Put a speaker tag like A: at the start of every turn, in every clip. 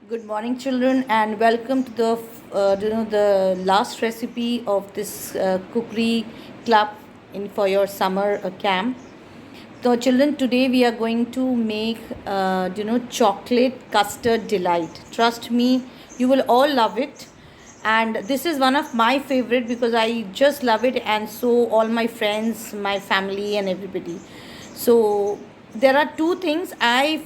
A: Good morning, children, and welcome to the last recipe of this cookery club in for your summer camp. So, children, today we are going to make chocolate custard delight. Trust me, you will all love it, and this is one of my favorite because I just love it, and so all my friends, my family, and everybody. So there are two things. I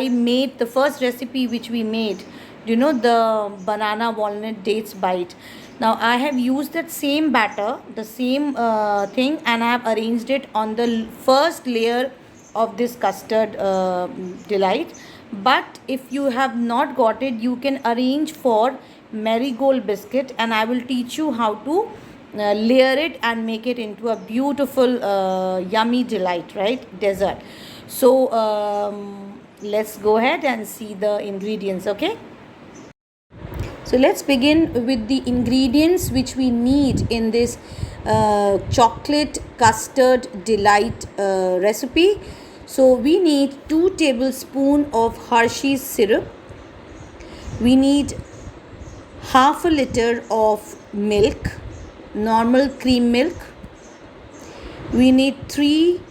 A: made the first recipe which we made, the banana walnut dates bite. Now I have used that same batter, the same thing, and I have arranged it on the first layer of this custard delight. But if you have not got it, you can arrange for marigold biscuit, and I will teach you how to layer it and make it into a beautiful yummy delight, right, dessert. So let's go ahead and see the ingredients. Okay, so let's begin with the ingredients which we need in this chocolate custard delight recipe. So we need 2 tablespoons of Hershey's syrup. We need half a liter of milk, normal cream milk. We need 3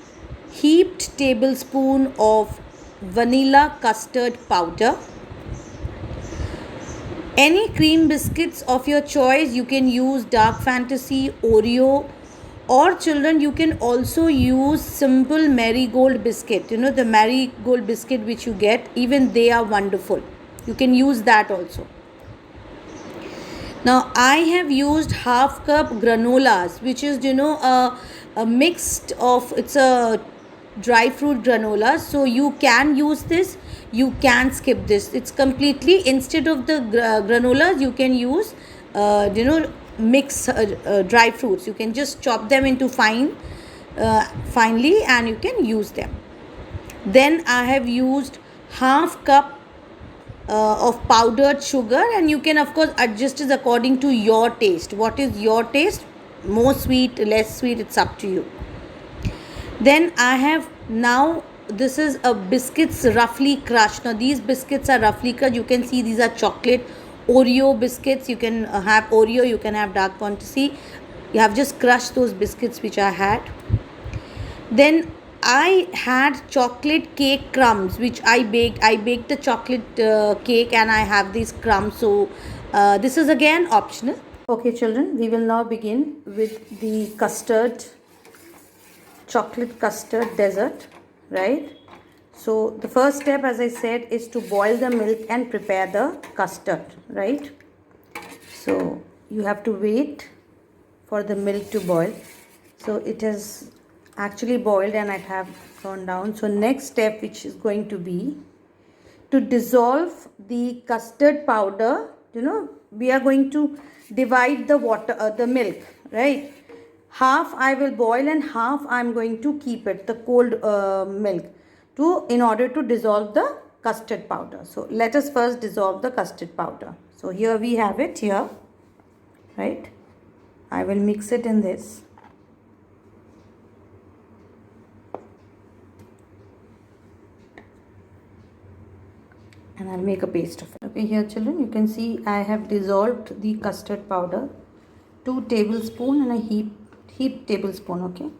A: heaped tablespoons of vanilla custard powder. Any cream biscuits of your choice, you can use Dark Fantasy, Oreo, or children, you can also use simple marigold biscuit. The marigold biscuit which you get, even they are wonderful. You can use that also. Now I have used half cup granolas, which is a mixed of, it's a dry fruit granola. So you can use this, you can skip this. It's completely, instead of the granolas, you can use mix dry fruits. You can just chop them into finely, and you can use them. Then I have used half cup of powdered sugar, and you can of course adjust it according to your taste. What is your taste? More sweet, less sweet, it's up to you. Then I have, now this is a biscuits roughly crushed. Now these biscuits are roughly crushed. You can see these are chocolate Oreo biscuits. You can have Oreo, you can have Dark Fantasy. You have just crushed those biscuits which I had. Then I had chocolate cake crumbs which I baked. I baked the chocolate cake, and I have these crumbs. So this is again optional. Okay, children, we will now begin with the chocolate custard dessert, right? So the first step, as I said, is to boil the milk and prepare the custard, right? So you have to wait for the milk to boil. So it has actually boiled and I have gone down. So next step, which is going to be to dissolve the custard powder. We are going to divide the water, the milk, right? Half I will boil and half I am going to keep it, the cold milk, in order to dissolve the custard powder. So let us first dissolve the custard powder. So here we have it here, right? I will mix it in this. And I'll make a paste of it. Okay, here children, you can see I have dissolved the custard powder, 2 tablespoons and a heap tablespoon. Okay,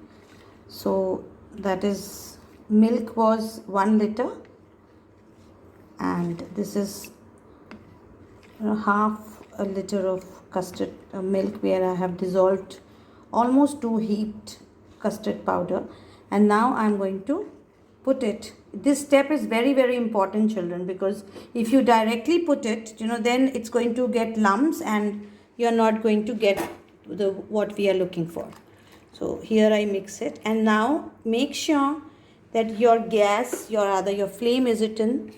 A: so that is, milk was 1 liter, and this is half a liter of custard milk, where I have dissolved almost 2 heaped custard powder. And now I'm going to put it. This step is very, very important, children, because if you directly put it, then it's going to get lumps and you're not going to get what we are looking for. So here I mix it, and now make sure that your gas, your flame is it in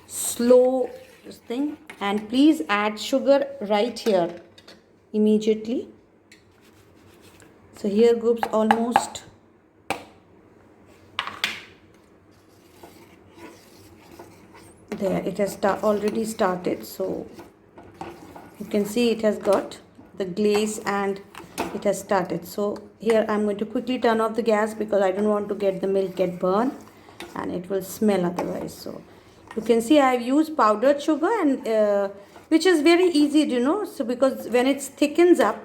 A: slow thing, and please add sugar right here immediately. So here goes almost there, it has already started. So you can see it has got the glaze and it has started. So here I'm going to quickly turn off the gas because I don't want to get the milk get burned and it will smell otherwise. So You can see I have used powdered sugar, and which is very easy, so because when it thickens up,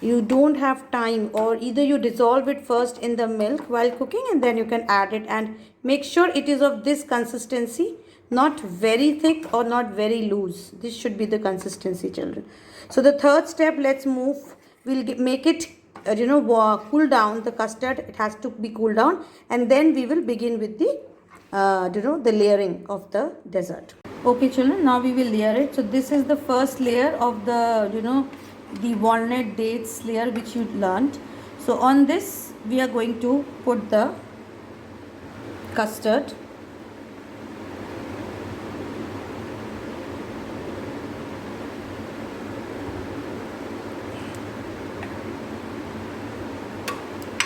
A: you don't have time, or either you dissolve it first in the milk while cooking and then you can add it, and make sure it is of this consistency, not very thick or not very loose. This should be the consistency, children. So the third step, let's move. We'll make it cool down. The custard, it has to be cooled down, and then we will begin with the the layering of the dessert. Okay children, now we will layer it. So this is the first layer of the the walnut dates layer which you learned. So on this we are going to put the custard.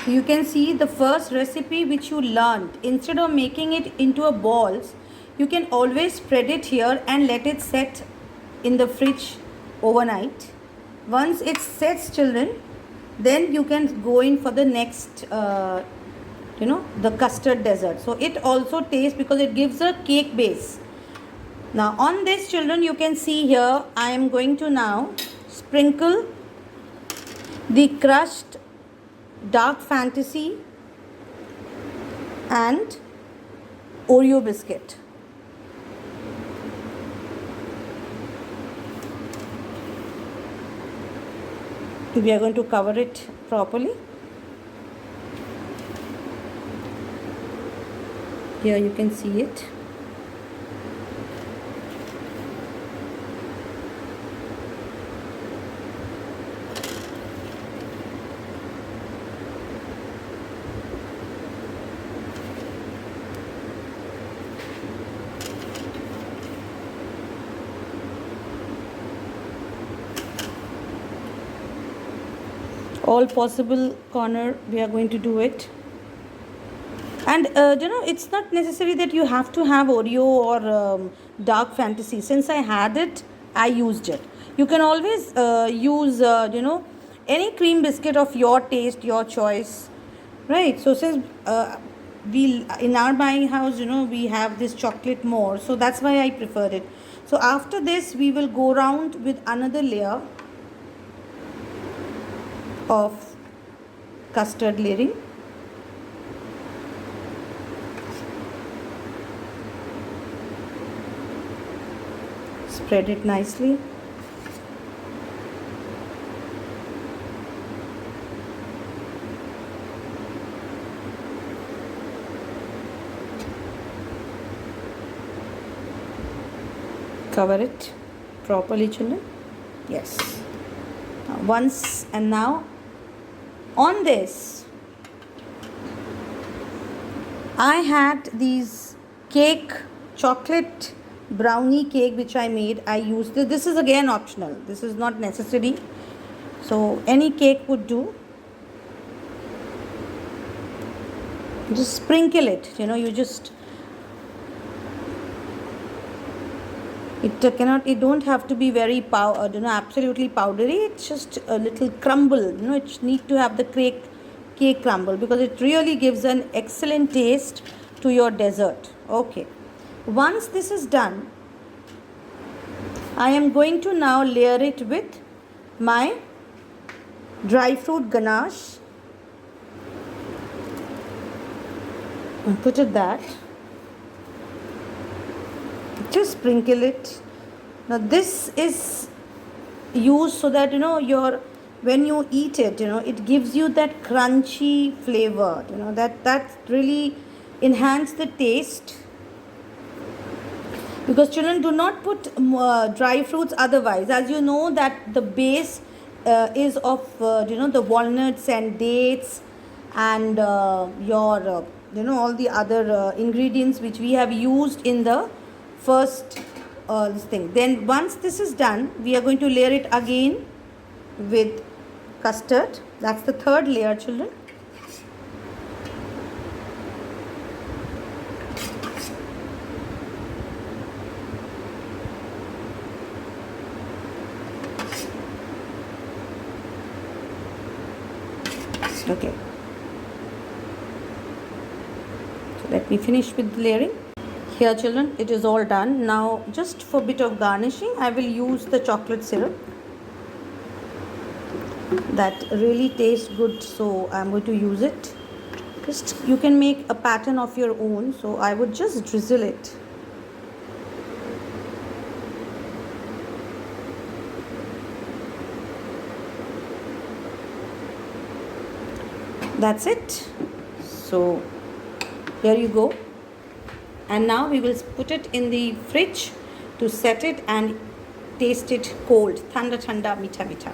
A: You can see the first recipe which you learned, instead of making it into a balls, you can always spread it here and let it set in the fridge overnight. Once it sets, children, then you can go in for the next the custard dessert. So it also tastes, because it gives a cake base. Now on this, children, you can see here I am going to now sprinkle the crushed dark fantasy and Oreo biscuit. We are going to cover it properly. Here you can see it. All possible corner we are going to do it. And it's not necessary that you have to have Oreo or dark fantasy. Since I had it, I used it. You can always use any cream biscuit of your taste, your choice, right? So since we in our buying house, we have this chocolate more, so that's why I preferred it. So after this, we will go round with another layer of custard layering. Spread it nicely. Cover it properly, children. Yes. Once, and now on this, I had these cake, chocolate brownie cake which I made. I used this is again optional. This is not necessary. So any cake would do. Just sprinkle it. You just it don't have to be very absolutely powdery. It's just a little crumble. It need to have the cake crumble, because it really gives an excellent taste to your dessert. Okay. Once this is done, I am going to now layer it with my dry fruit ganache. And put it that. Just sprinkle it. Now this is used so that when you eat it, it gives you that crunchy flavor. That really enhance the taste. Because children, do not put dry fruits otherwise. As you know that the base is of the walnuts and dates and your all the other ingredients which we have used in the first this thing. Then once this is done, we are going to layer it again with custard. That's the third layer, children. Okay. So let me finish with the layering. Here children, it is all done. Now just for bit of garnishing, I will use the chocolate syrup. That really tastes good, so I'm going to use it. Just you can make a pattern of your own, so I would just drizzle it. That's it. So here you go. And now we will put it in the fridge to set it and taste it cold. Thanda thanda, meetha meetha.